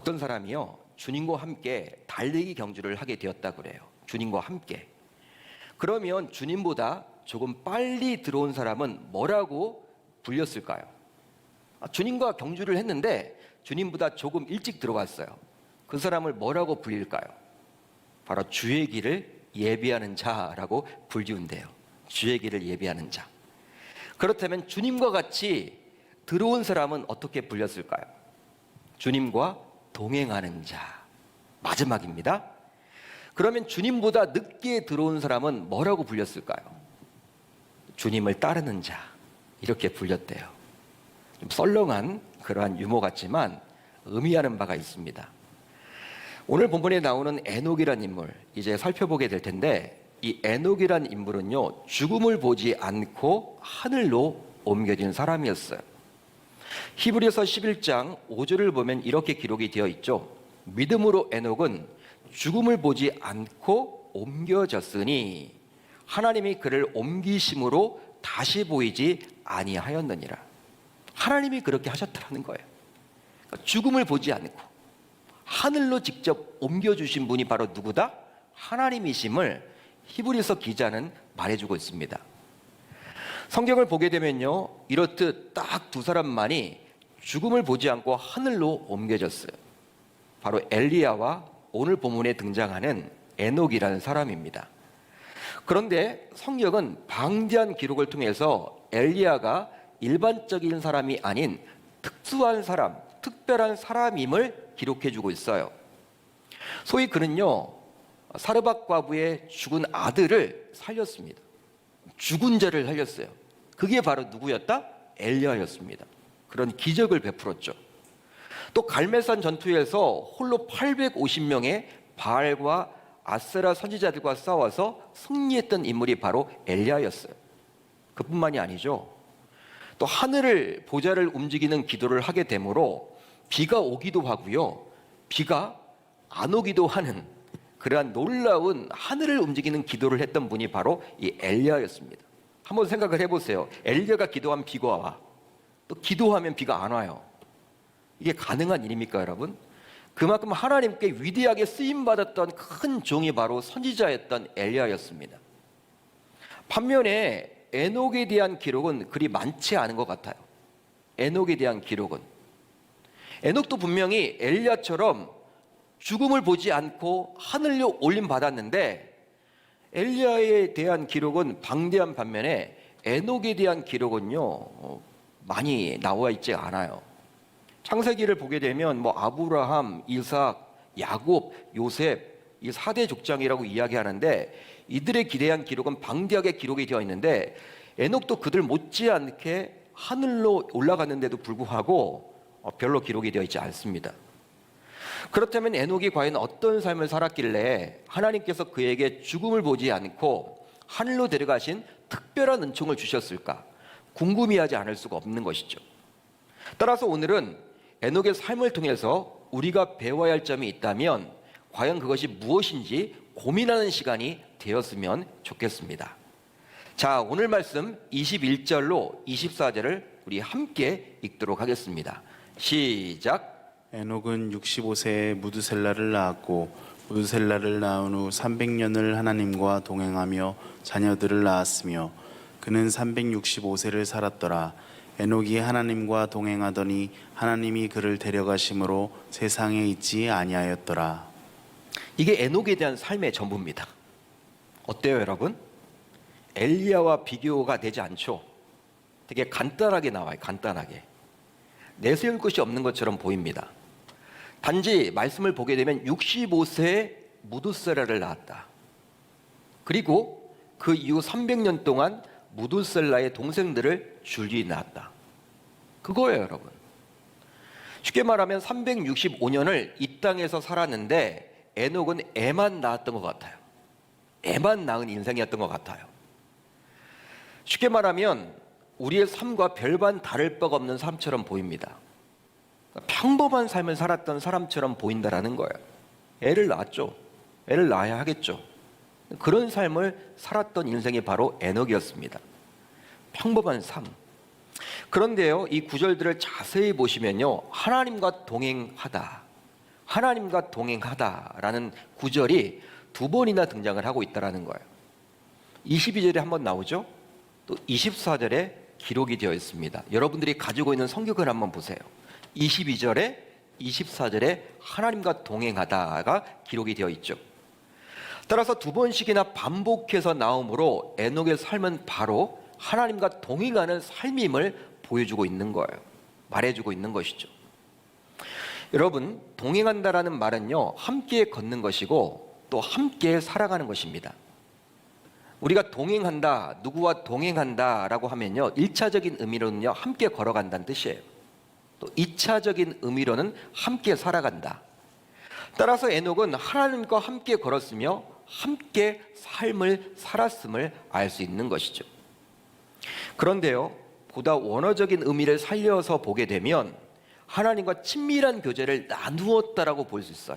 어떤 사람이요, 주님과 함께 달리기 경주를 하게 되었다 그래요. 주님과 함께. 그러면 주님보다 조금 빨리 들어온 사람은 뭐라고 불렸을까요? 주님과 경주를 했는데 주님보다 조금 일찍 들어갔어요. 그 사람을 뭐라고 불릴까요? 바로 주의 길을 예비하는 자라고 불리운대요. 주의 길을 예비하는 자. 그렇다면 주님과 같이 들어온 사람은 어떻게 불렸을까요? 주님과 동행하는 자. 마지막입니다. 그러면 주님보다 늦게 들어온 사람은 뭐라고 불렸을까요? 주님을 따르는 자. 이렇게 불렸대요. 좀 썰렁한 그러한 유머 같지만 의미하는 바가 있습니다. 오늘 본문에 나오는 에녹이라는 인물, 이제 살펴보게 될 텐데, 이 에녹이라는 인물은요, 죽음을 보지 않고 하늘로 옮겨진 사람이었어요. 히브리서 11장 5절을 보면 이렇게 기록이 되어 있죠. 믿음으로 에녹은 죽음을 보지 않고 옮겨졌으니 하나님이 그를 옮기심으로 다시 보이지 아니하였느니라. 하나님이 그렇게 하셨다는 거예요. 그러니까 죽음을 보지 않고 하늘로 직접 옮겨주신 분이 바로 누구다? 하나님이심을 히브리서 기자는 말해주고 있습니다. 성경을 보게 되면요, 이렇듯 딱 두 사람만이 죽음을 보지 않고 하늘로 옮겨졌어요. 바로 엘리야와 오늘 본문에 등장하는 에녹이라는 사람입니다. 그런데 성경은 방대한 기록을 통해서 엘리야가 일반적인 사람이 아닌 특수한 사람, 특별한 사람임을 기록해주고 있어요. 소위 그는요, 사르밧 과부의 죽은 아들을 살렸습니다. 죽은 자를 살렸어요. 그게 바로 누구였다? 엘리야였습니다. 그런 기적을 베풀었죠. 또 갈멜산 전투에서 홀로 850명의 바알과 아세라 선지자들과 싸워서 승리했던 인물이 바로 엘리야였어요. 그뿐만이 아니죠. 또 하늘을 보좌를 움직이는 기도를 하게 되므로 비가 오기도 하고요, 비가 안 오기도 하는 그러한 놀라운 하늘을 움직이는 기도를 했던 분이 바로 이 엘리야였습니다. 한번 생각을 해보세요. 엘리야가 기도하면 비가 와, 또 기도하면 비가 안 와요. 이게 가능한 일입니까, 여러분? 그만큼 하나님께 위대하게 쓰임받았던 큰 종이 바로 선지자였던 엘리야였습니다. 반면에 에녹에 대한 기록은 그리 많지 않은 것 같아요. 에녹에 대한 기록은, 에녹도 분명히 엘리야처럼 죽음을 보지 않고 하늘로 올림 받았는데, 엘리야에 대한 기록은 방대한 반면에 에녹에 대한 기록은요, 많이 나와 있지 않아요. 창세기를 보게 되면 아브라함, 이삭, 야곱, 요셉, 이 4대 족장이라고 이야기하는데, 이들에 대한 기록은 방대하게 기록이 되어 있는데, 에녹도 그들 못지않게 하늘로 올라갔는데도 불구하고 별로 기록이 되어 있지 않습니다. 그렇다면 에녹이 과연 어떤 삶을 살았길래 하나님께서 그에게 죽음을 보지 않고 하늘로 데려가신 특별한 은총을 주셨을까? 궁금해하지 않을 수가 없는 것이죠. 따라서 오늘은 에녹의 삶을 통해서 우리가 배워야 할 점이 있다면 과연 그것이 무엇인지 고민하는 시간이 되었으면 좋겠습니다. 자, 오늘 말씀 21절로 24절을 우리 함께 읽도록 하겠습니다. 시작. 에녹은 65세에 무두셀라를 낳았고 무두셀라를 낳은 후 300년을 하나님과 동행하며 자녀들을 낳았으며 그는 365세를 살았더라. 에녹이 하나님과 동행하더니 하나님이 그를 데려가심으로 세상에 있지 아니하였더라. 이게 에녹에 대한 삶의 전부입니다. 어때요, 여러분? 엘리야와 비교가 되지 않죠? 되게 간단하게 나와요. 간단하게. 내세울 것이 없는 것처럼 보입니다. 단지 말씀을 보게 되면 65세에 무두셀라를 낳았다. 그리고 그 이후 300년 동안 무두셀라의 동생들을 줄줄이 낳았다. 그거예요, 여러분. 쉽게 말하면 365년을 이 땅에서 살았는데 에녹은 애만 낳았던 것 같아요. 애만 낳은 인생이었던 것 같아요. 쉽게 말하면 우리의 삶과 별반 다를 바가 없는 삶처럼 보입니다. 평범한 삶을 살았던 사람처럼 보인다라는 거예요. 애를 낳았죠. 애를 낳아야 하겠죠. 그런 삶을 살았던 인생이 바로 에녹이었습니다. 평범한 삶. 그런데요, 이 구절들을 자세히 보시면요, 하나님과 동행하다, 하나님과 동행하다라는 구절이 두 번이나 등장을 하고 있다는 거예요. 22절에 한번 나오죠. 또 24절에 기록이 되어 있습니다. 여러분들이 가지고 있는 성경을 한번 보세요. 22절에 24절에 하나님과 동행하다가 기록이 되어 있죠. 따라서 두 번씩이나 반복해서 나오므로 에녹의 삶은 바로 하나님과 동행하는 삶임을 보여주고 있는 거예요. 말해주고 있는 것이죠. 여러분, 동행한다라는 말은요, 함께 걷는 것이고 또 함께 살아가는 것입니다. 우리가 동행한다, 누구와 동행한다라고 하면요, 1차적인 의미로는요, 함께 걸어간다는 뜻이에요. 또 2차적인 의미로는 함께 살아간다. 따라서 에녹은 하나님과 함께 걸었으며 함께 삶을 살았음을 알 수 있는 것이죠. 그런데요, 보다 원어적인 의미를 살려서 보게 되면 하나님과 친밀한 교제를 나누었다라고 볼 수 있어요.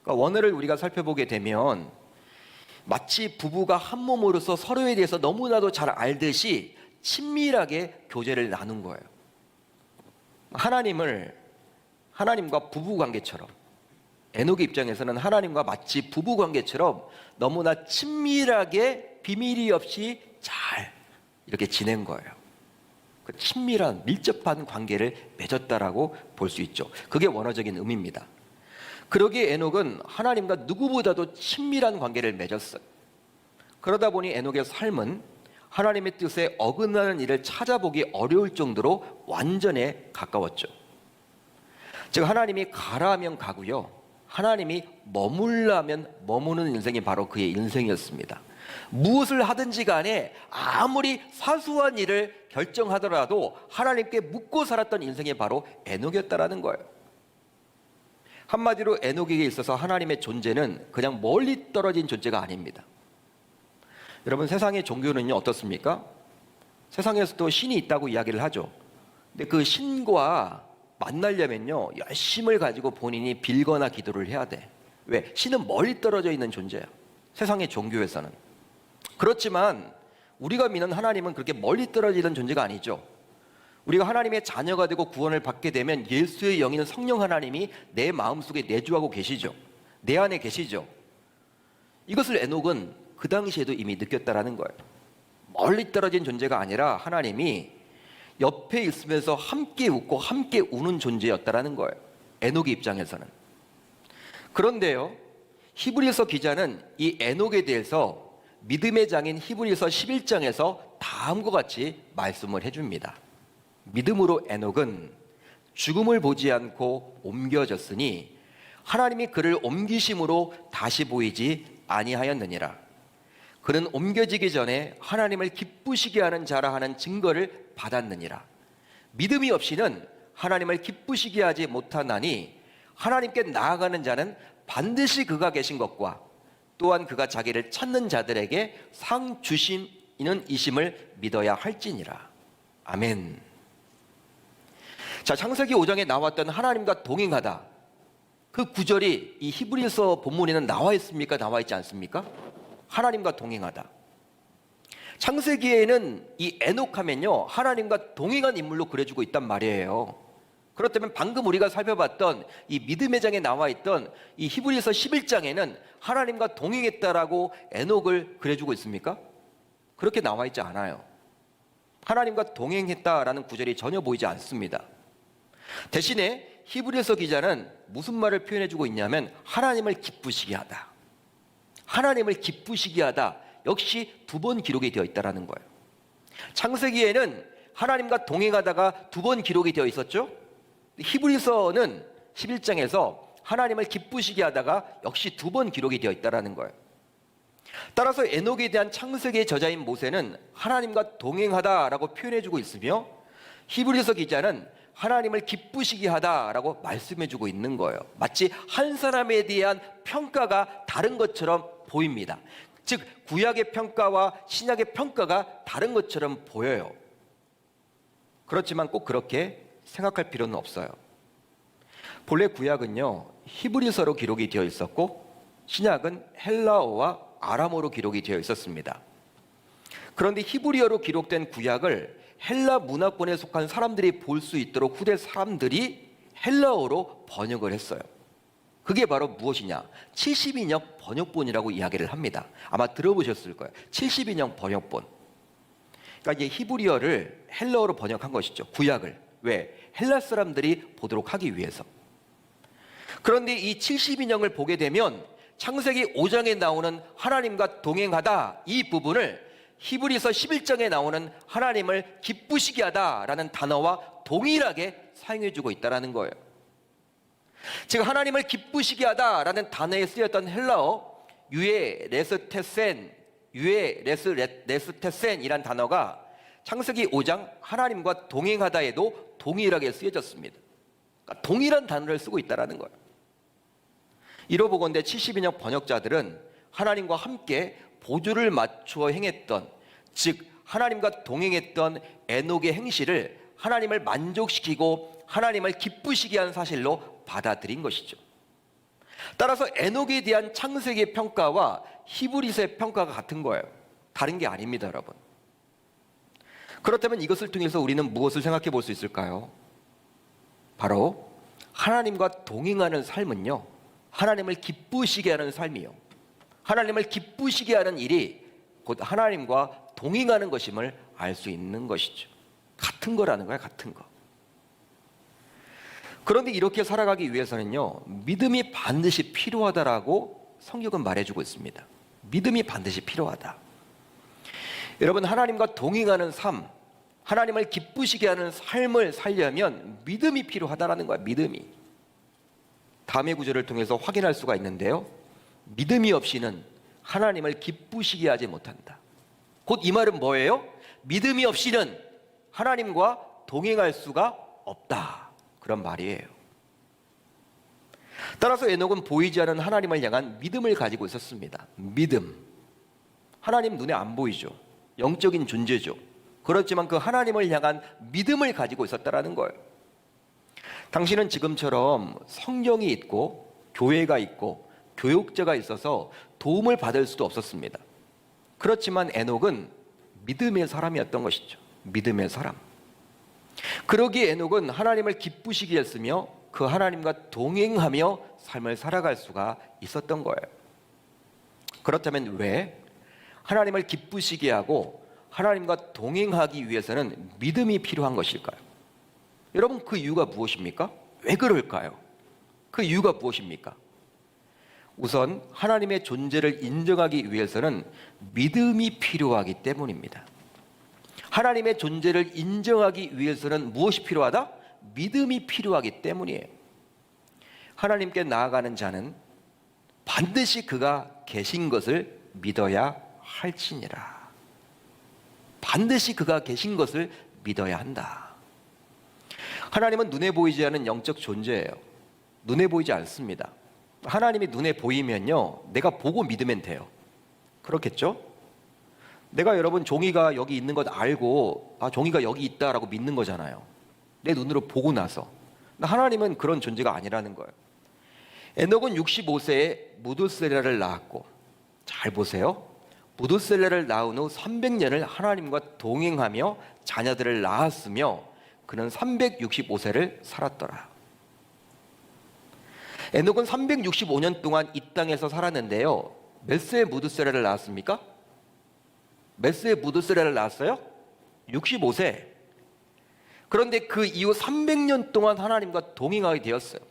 그러니까 원어를 우리가 살펴보게 되면 마치 부부가 한 몸으로서 서로에 대해서 너무나도 잘 알듯이 친밀하게 교제를 나눈 거예요. 하나님과 부부 관계처럼, 에녹의 입장에서는 하나님과 마치 부부 관계처럼 너무나 친밀하게 비밀이 없이 잘 이렇게 지낸 거예요. 그 친밀한 밀접한 관계를 맺었다라고 볼 수 있죠. 그게 원어적인 의미입니다. 그러기에 에녹은 하나님과 누구보다도 친밀한 관계를 맺었어요. 그러다 보니 에녹의 삶은 하나님의 뜻에 어긋나는 일을 찾아보기 어려울 정도로 완전에 가까웠죠. 즉, 하나님이 가라 하면 가고요, 하나님이 머물라 하면 머무는 인생이 바로 그의 인생이었습니다. 무엇을 하든지 간에 아무리 사소한 일을 결정하더라도 하나님께 묻고 살았던 인생이 바로 에녹이었다라는 거예요. 한마디로 에녹에게 있어서 하나님의 존재는 그냥 멀리 떨어진 존재가 아닙니다. 여러분, 세상의 종교는요, 어떻습니까? 세상에서도 신이 있다고 이야기를 하죠. 근데 그 신과 만나려면요, 열심을 가지고 본인이 빌거나 기도를 해야 돼. 왜? 신은 멀리 떨어져 있는 존재야, 세상의 종교에서는. 그렇지만 우리가 믿는 하나님은 그렇게 멀리 떨어지는 존재가 아니죠. 우리가 하나님의 자녀가 되고 구원을 받게 되면 예수의 영이는 성령 하나님이 내 마음속에 내주하고 계시죠. 내 안에 계시죠. 이것을 에녹은 그 당시에도 이미 느꼈다라는 거예요. 멀리 떨어진 존재가 아니라 하나님이 옆에 있으면서 함께 웃고 함께 우는 존재였다라는 거예요, 에녹의 입장에서는. 그런데요, 히브리서 기자는 이 에녹에 대해서 믿음의 장인 히브리서 11장에서 다음과 같이 말씀을 해줍니다. 믿음으로 에녹은 죽음을 보지 않고 옮겨졌으니 하나님이 그를 옮기심으로 다시 보이지 아니하였느니라. 그는 옮겨지기 전에 하나님을 기쁘시게 하는 자라 하는 증거를 받았느니라. 믿음이 없이는 하나님을 기쁘시게 하지 못하나니 하나님께 나아가는 자는 반드시 그가 계신 것과 또한 그가 자기를 찾는 자들에게 상 주시는 이심을 믿어야 할지니라. 아멘. 자, 창세기 5장에 나왔던 하나님과 동행하다, 그 구절이 이 히브리서 본문에는 나와 있습니까? 나와 있지 않습니까? 하나님과 동행하다. 창세기에는 이 에녹하면요, 하나님과 동행한 인물로 그려주고 있단 말이에요. 그렇다면 방금 우리가 살펴봤던 이 믿음의 장에 나와 있던 이 히브리서 11장에는 하나님과 동행했다라고 에녹을 그려주고 있습니까? 그렇게 나와 있지 않아요. 하나님과 동행했다라는 구절이 전혀 보이지 않습니다. 대신에 히브리서 기자는 무슨 말을 표현해주고 있냐면 하나님을 기쁘시게 하다, 하나님을 기쁘시게 하다, 역시 두 번 기록이 되어 있다는 거예요. 창세기에는 하나님과 동행하다가 두 번 기록이 되어 있었죠. 히브리서는 11장에서 하나님을 기쁘시게 하다가 역시 두 번 기록이 되어 있다는 거예요. 따라서 에녹에 대한 창세기의 저자인 모세는 하나님과 동행하다라고 표현해주고 있으며 히브리서 기자는 하나님을 기쁘시게 하다라고 말씀해주고 있는 거예요. 마치 한 사람에 대한 평가가 다른 것처럼 보입니다. 즉, 구약의 평가와 신약의 평가가 다른 것처럼 보여요. 그렇지만 꼭 그렇게 생각할 필요는 없어요. 본래 구약은요, 히브리서로 기록이 되어 있었고 신약은 헬라어와 아람어로 기록이 되어 있었습니다. 그런데 히브리어로 기록된 구약을 헬라 문화권에 속한 사람들이 볼 수 있도록 후대 사람들이 헬라어로 번역을 했어요. 그게 바로 무엇이냐? 70인역 번역본이라고 이야기를 합니다. 아마 들어보셨을 거예요. 70인역 번역본. 그러니까 이제 히브리어를 헬라어로 번역한 것이죠. 구약을. 왜? 헬라 사람들이 보도록 하기 위해서. 그런데 이 70인역을 보게 되면 창세기 5장에 나오는 하나님과 동행하다 이 부분을 히브리서 11장에 나오는 하나님을 기쁘시게 하다라는 단어와 동일하게 사용해주고 있다는 거예요. 즉 하나님을 기쁘시게 하다라는 단어에 쓰였던 헬라어 유에 레스테센이란 단어가 창세기 5장 하나님과 동행하다에도 동일하게 쓰여졌습니다. 그러니까 동일한 단어를 쓰고 있다는 거예요. 이로보건대 70인역 번역자들은 하나님과 함께 보조를 맞추어 행했던, 즉 하나님과 동행했던 에녹의 행실을 하나님을 만족시키고 하나님을 기쁘시게 한 사실로 받아들인 것이죠. 따라서 에녹에 대한 창세기의 평가와 히브리서의 평가가 같은 거예요. 다른 게 아닙니다, 여러분. 그렇다면 이것을 통해서 우리는 무엇을 생각해 볼 수 있을까요? 바로 하나님과 동행하는 삶은요, 하나님을 기쁘시게 하는 삶이요, 하나님을 기쁘시게 하는 일이 곧 하나님과 동행하는 것임을 알 수 있는 것이죠. 같은 거라는 거야, 같은 거. 그런데 이렇게 살아가기 위해서는요, 믿음이 반드시 필요하다라고 성경은 말해주고 있습니다. 믿음이 반드시 필요하다. 여러분, 하나님과 동행하는 삶, 하나님을 기쁘시게 하는 삶을 살려면 믿음이 필요하다라는 거야, 믿음이. 다음의 구절을 통해서 확인할 수가 있는데요, 믿음이 없이는 하나님을 기쁘시게 하지 못한다. 곧 이 말은 뭐예요? 믿음이 없이는 하나님과 동행할 수가 없다, 그런 말이에요. 따라서 에녹은 보이지 않는 하나님을 향한 믿음을 가지고 있었습니다. 믿음. 하나님 눈에 안 보이죠. 영적인 존재죠. 그렇지만 그 하나님을 향한 믿음을 가지고 있었다는 거예요. 당신은 지금처럼 성경이 있고 교회가 있고 교육자가 있어서 도움을 받을 수도 없었습니다. 그렇지만 에녹은 믿음의 사람이었던 것이죠. 믿음의 사람. 그러기에 에녹은 하나님을 기쁘시게 했으며 그 하나님과 동행하며 삶을 살아갈 수가 있었던 거예요. 그렇다면 왜 하나님을 기쁘시게 하고 하나님과 동행하기 위해서는 믿음이 필요한 것일까요? 여러분, 그 이유가 무엇입니까? 왜 그럴까요? 그 이유가 무엇입니까? 우선 하나님의 존재를 인정하기 위해서는 믿음이 필요하기 때문입니다. 하나님의 존재를 인정하기 위해서는 무엇이 필요하다? 믿음이 필요하기 때문이에요. 하나님께 나아가는 자는 반드시 그가 계신 것을 믿어야 할지니라. 반드시 그가 계신 것을 믿어야 한다. 하나님은 눈에 보이지 않는 영적 존재예요. 눈에 보이지 않습니다. 하나님이 눈에 보이면요, 내가 보고 믿으면 돼요. 그렇겠죠? 내가 여러분 종이가 여기 있는 것 알고 종이가 여기 있다라고 믿는 거잖아요. 내 눈으로 보고 나서. 하나님은 그런 존재가 아니라는 거예요. 에녹은 65세에 무두셀라를 낳았고, 잘 보세요. 무두셀라를 낳은 후 300년을 하나님과 동행하며 자녀들을 낳았으며 그는 365세를 살았더라. 에녹은 365년 동안 이 땅에서 살았는데요, 몇 세에 무두셀라를 낳았습니까? 몇 세에 무두셀라를 낳았어요? 65세. 그런데 그 이후 300년 동안 하나님과 동행하게 되었어요.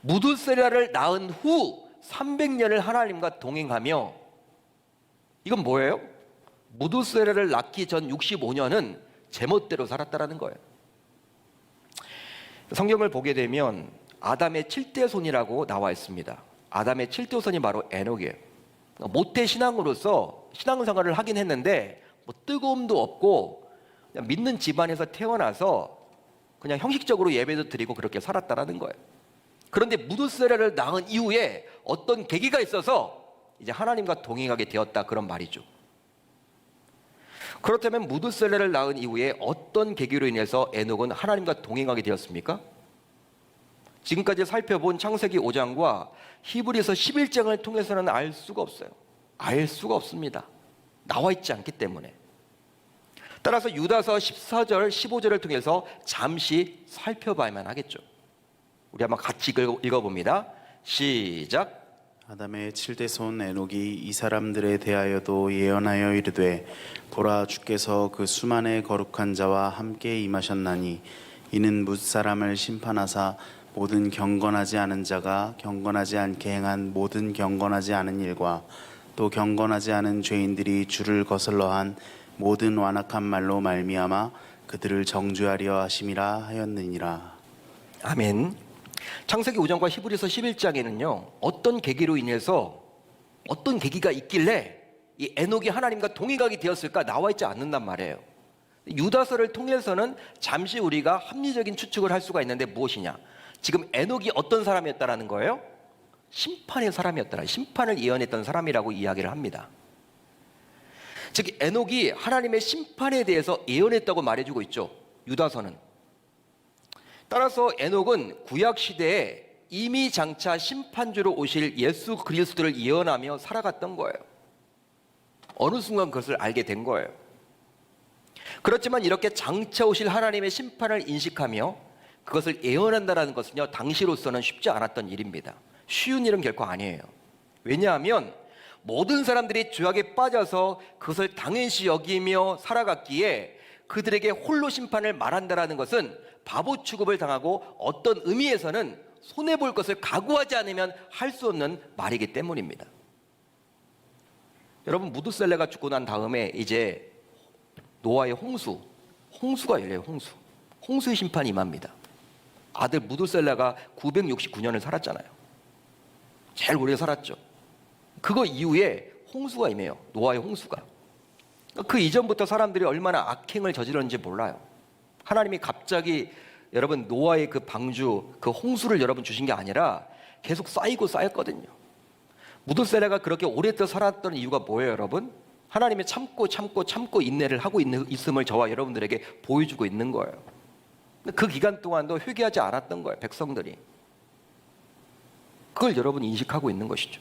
무두셀라를 낳은 후 300년을 하나님과 동행하며, 이건 뭐예요? 무두셀라를 낳기 전 65년은 제멋대로 살았다라는 거예요. 성경을 보게 되면 아담의 7대손이라고 나와 있습니다. 아담의 7대손이 바로 에녹이에요. 모태 신앙으로서 신앙생활을 하긴 했는데 뭐 뜨거움도 없고 그냥 믿는 집안에서 태어나서 그냥 형식적으로 예배도 드리고 그렇게 살았다라는 거예요. 그런데 무두셀라를 낳은 이후에 어떤 계기가 있어서 이제 하나님과 동행하게 되었다, 그런 말이죠. 그렇다면 무두셀라를 낳은 이후에 어떤 계기로 인해서 에녹은 하나님과 동행하게 되었습니까? 지금까지 살펴본 창세기 5장과 히브리서 11장을 통해서는 알 수가 없어요. 알 수가 없습니다. 나와 있지 않기 때문에. 따라서 유다서 14절, 15절을 통해서 잠시 살펴봐야만 하겠죠. 우리 한번 같이 읽어봅니다. 시작. 아담의 7대손 에녹이 이 사람들에 대하여도 예언하여 이르되 보라 주께서 그 수만의 거룩한 자와 함께 임하셨나니 이는 뭇 사람을 심판하사 모든 경건하지 않은 자가 경건하지 않게 행한 모든 경건하지 않은 일과 또 경건하지 않은 죄인들이 주를 거슬러한 모든 완악한 말로 말미암아 그들을 정죄하려 하심이라 하였느니라. 아멘. 창세기 5장과 히브리서 11장에는요, 어떤 계기로 인해서 어떤 계기가 있길래 이 에녹이 하나님과 동행하게 되었을까 나와 있지 않는단 말이에요. 유다서를 통해서는 잠시 우리가 합리적인 추측을 할 수가 있는데 무엇이냐? 지금 에녹이 어떤 사람이었다라는 거예요? 심판의 사람이었더라. 심판을 예언했던 사람이라고 이야기를 합니다. 즉 에녹이 하나님의 심판에 대해서 예언했다고 말해주고 있죠. 유다서는. 따라서 에녹은 구약 시대에 이미 장차 심판주로 오실 예수 그리스도를 예언하며 살아갔던 거예요. 어느 순간 그것을 알게 된 거예요. 그렇지만 이렇게 장차 오실 하나님의 심판을 인식하며 그것을 예언한다는 것은요, 당시로서는 쉽지 않았던 일입니다. 쉬운 일은 결코 아니에요. 왜냐하면 모든 사람들이 죄악에 빠져서 그것을 당연시 여기며 살아갔기에 그들에게 홀로 심판을 말한다는 것은 바보 취급을 당하고 어떤 의미에서는 손해볼 것을 각오하지 않으면 할 수 없는 말이기 때문입니다. 여러분, 무드셀레가 죽고 난 다음에 이제 노아의 홍수가 열려요. 홍수의 심판이 임합니다. 아들 무드셀레가 969년을 살았잖아요. 제일 오래 살았죠. 그거 이후에 홍수가 임해요. 노아의 홍수가. 그 이전부터 사람들이 얼마나 악행을 저질렀는지 몰라요. 하나님이 갑자기 여러분 노아의 그 방주, 그 홍수를 여러분 주신 게 아니라 계속 쌓였거든요. 무드셀레가 그렇게 오랫동안 살았던 이유가 뭐예요, 여러분? 하나님이 참고 인내를 하고 있음을 저와 여러분들에게 보여주고 있는 거예요. 그 기간 동안도 회개하지 않았던 거예요, 백성들이. 그걸 여러분이 인식하고 있는 것이죠.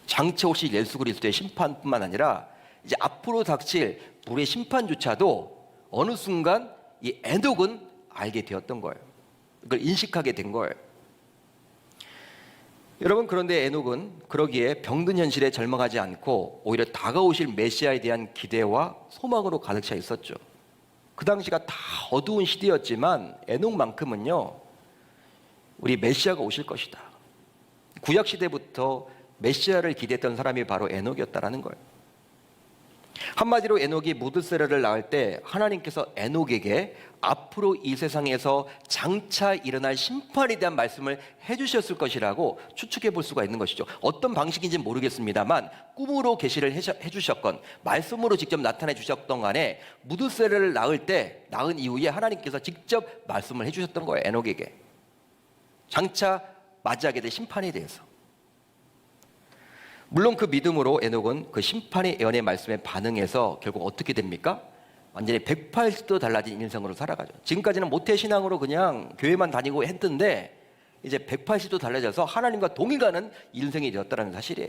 장차 오실 예수 그리스도의 심판뿐만 아니라 이제 앞으로 닥칠 불의 심판조차도 어느 순간 이 에녹은 알게 되었던 거예요. 그걸 인식하게 된 거예요. 여러분, 그런데 에녹은 그러기에 병든 현실에 절망하지 않고 오히려 다가오실 메시아에 대한 기대와 소망으로 가득 차 있었죠. 그 당시가 다 어두운 시대였지만 에녹만큼은요, 우리 메시아가 오실 것이다. 구약 시대부터 메시아를 기대했던 사람이 바로 에녹이었다라는 거예요. 한마디로 에녹이 무드셀레를 낳을 때 하나님께서 에녹에게 앞으로 이 세상에서 장차 일어날 심판에 대한 말씀을 해주셨을 것이라고 추측해 볼 수가 있는 것이죠. 어떤 방식인지는 모르겠습니다만 꿈으로 계시를 해주셨건 말씀으로 직접 나타내 주셨던 간에 무드셀레를 낳은 이후에 하나님께서 직접 말씀을 해주셨던 거예요. 에녹에게 장차 맞이하게 될 심판에 대해서. 물론 그 믿음으로 에녹은 그 심판의 예언의 말씀에 반응해서 결국 어떻게 됩니까? 완전히 180도 달라진 인생으로 살아가죠. 지금까지는 모태신앙으로 그냥 교회만 다니고 했던데 이제 180도 달라져서 하나님과 동행하는 인생이 되었다는 사실이에요.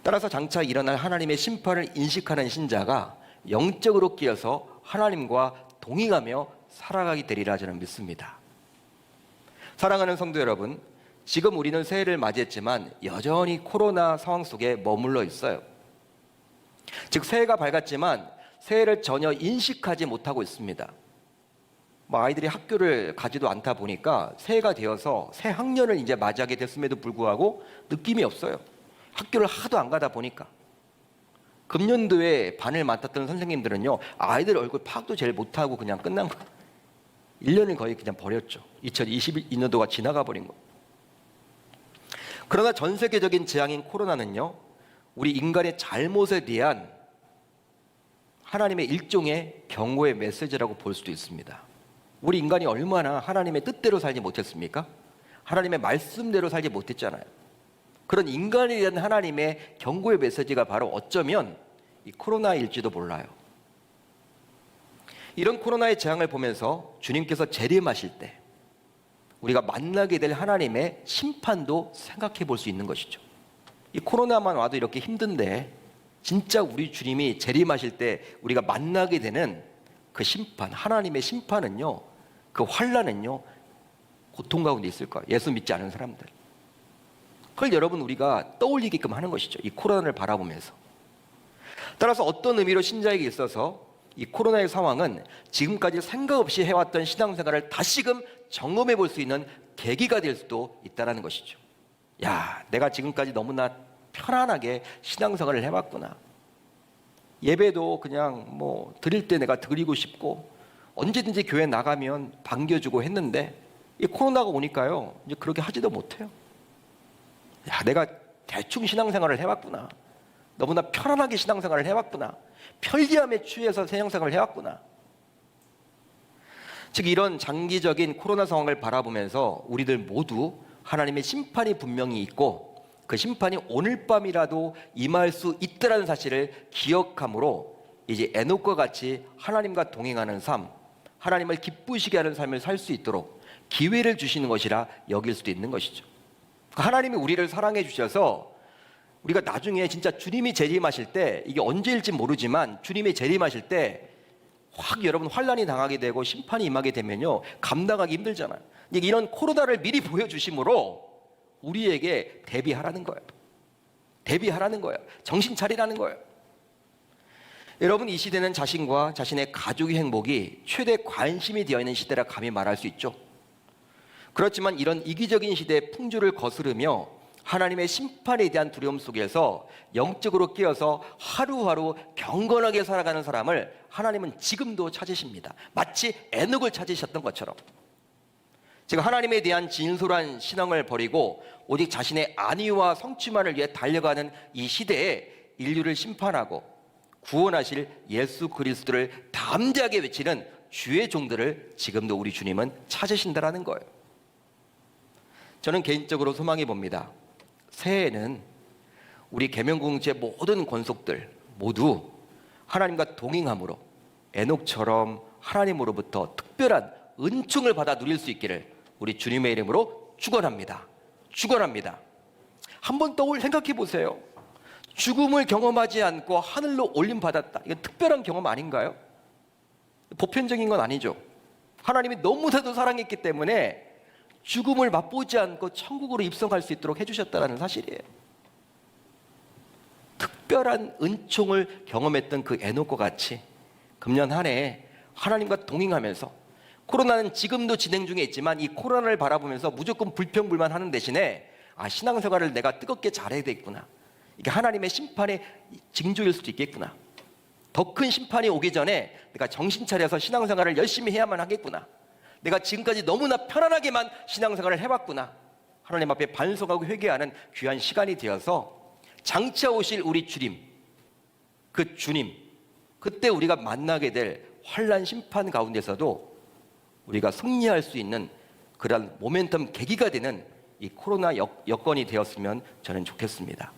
따라서 장차 일어날 하나님의 심판을 인식하는 신자가 영적으로 끼어서 하나님과 동행하며 살아가게 되리라 저는 믿습니다. 사랑하는 성도 여러분, 지금 우리는 새해를 맞이했지만 여전히 코로나 상황 속에 머물러 있어요. 즉 새해가 밝았지만 새해를 전혀 인식하지 못하고 있습니다. 아이들이 학교를 가지도 않다 보니까 새해가 되어서 새 학년을 이제 맞이하게 됐음에도 불구하고 느낌이 없어요. 학교를 하도 안 가다 보니까. 금년도에 반을 맡았던 선생님들은요, 아이들 얼굴 파악도 제일 못하고 그냥 끝난 거예요. 1년을 거의 그냥 버렸죠. 2022년도가 지나가 버린 거예요. 그러나 전 세계적인 재앙인 코로나는요, 우리 인간의 잘못에 대한 하나님의 일종의 경고의 메시지라고 볼 수도 있습니다. 우리 인간이 얼마나 하나님의 뜻대로 살지 못했습니까? 하나님의 말씀대로 살지 못했잖아요. 그런 인간에 대한 하나님의 경고의 메시지가 바로 어쩌면 이 코로나일지도 몰라요. 이런 코로나의 재앙을 보면서 주님께서 재림하실 때 우리가 만나게 될 하나님의 심판도 생각해 볼 수 있는 것이죠. 이 코로나만 와도 이렇게 힘든데 진짜 우리 주님이 재림하실 때 우리가 만나게 되는 그 심판, 하나님의 심판은요, 그 환난은요 고통 가운데 있을 거예요. 예수 믿지 않은 사람들. 그걸 여러분 우리가 떠올리게끔 하는 것이죠. 이 코로나를 바라보면서. 따라서 어떤 의미로 신자에게 있어서 이 코로나의 상황은 지금까지 생각 없이 해왔던 신앙생활을 다시금 점검해 볼 수 있는 계기가 될 수도 있다는 것이죠. 야, 내가 지금까지 너무나 편안하게 신앙생활을 해왔구나. 예배도 그냥 뭐 드릴 때 내가 드리고 싶고 언제든지 교회 나가면 반겨주고 했는데 이 코로나가 오니까요 이제 그렇게 하지도 못해요. 야, 내가 대충 신앙생활을 해왔구나. 너무나 편안하게 신앙생활을 해왔구나. 편리함에 취해서 신앙생활을 해왔구나. 즉 이런 장기적인 코로나 상황을 바라보면서 우리들 모두 하나님의 심판이 분명히 있고 그 심판이 오늘 밤이라도 임할 수 있다는 사실을 기억함으로 이제 에녹과 같이 하나님과 동행하는 삶, 하나님을 기쁘시게 하는 삶을 살 수 있도록 기회를 주시는 것이라 여길 수도 있는 것이죠. 하나님이 우리를 사랑해 주셔서 우리가 나중에 진짜 주님이 재림하실 때 이게 언제일지 모르지만 주님이 재림하실 때 확 여러분 환난이 당하게 되고 심판이 임하게 되면요 감당하기 힘들잖아요. 이런 코로나를 미리 보여주심으로 우리에게 대비하라는 거예요. 대비하라는 거예요. 정신 차리라는 거예요. 여러분 이 시대는 자신과 자신의 가족의 행복이 최대 관심이 되어 있는 시대라 감히 말할 수 있죠. 그렇지만 이런 이기적인 시대의 풍조를 거스르며 하나님의 심판에 대한 두려움 속에서 영적으로 깨어서 하루하루 경건하게 살아가는 사람을 하나님은 지금도 찾으십니다. 마치 에녹을 찾으셨던 것처럼. 제가 하나님에 대한 진솔한 신앙을 버리고 오직 자신의 안위와 성취만을 위해 달려가는 이 시대에 인류를 심판하고 구원하실 예수 그리스도를 담대하게 외치는 주의 종들을 지금도 우리 주님은 찾으신다라는 거예요. 저는 개인적으로 소망해 봅니다. 새해에는 우리 계명공동체 모든 권속들 모두 하나님과 동행함으로 에녹처럼 하나님으로부터 특별한 은총을 받아 누릴 수 있기를 우리 주님의 이름으로 축원합니다. 축원합니다. 한번 생각해 보세요. 죽음을 경험하지 않고 하늘로 올림 받았다. 이건 특별한 경험 아닌가요? 보편적인 건 아니죠. 하나님이 너무나도 사랑했기 때문에 죽음을 맛보지 않고 천국으로 입성할 수 있도록 해주셨다는 사실이에요. 특별한 은총을 경험했던 그 에녹과 같이 금년 한 해 하나님과 동행하면서 코로나는 지금도 진행 중에 있지만 이 코로나를 바라보면서 무조건 불평불만하는 대신에 신앙생활을 내가 뜨겁게 잘해야 되겠구나. 이게 하나님의 심판의 징조일 수도 있겠구나. 더 큰 심판이 오기 전에 내가 정신 차려서 신앙생활을 열심히 해야만 하겠구나. 내가 지금까지 너무나 편안하게만 신앙생활을 해왔구나. 하나님 앞에 반성하고 회개하는 귀한 시간이 되어서 장차 오실 우리 주님, 그 주님, 그때 우리가 만나게 될 환난 심판 가운데서도 우리가 승리할 수 있는 그런 모멘텀 계기가 되는 이 코로나 여건이 되었으면 저는 좋겠습니다.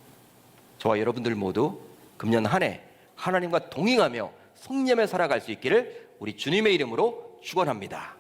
저와 여러분들 모두 금년 한 해 하나님과 동행하며 승리하며 살아갈 수 있기를 우리 주님의 이름으로 축원합니다.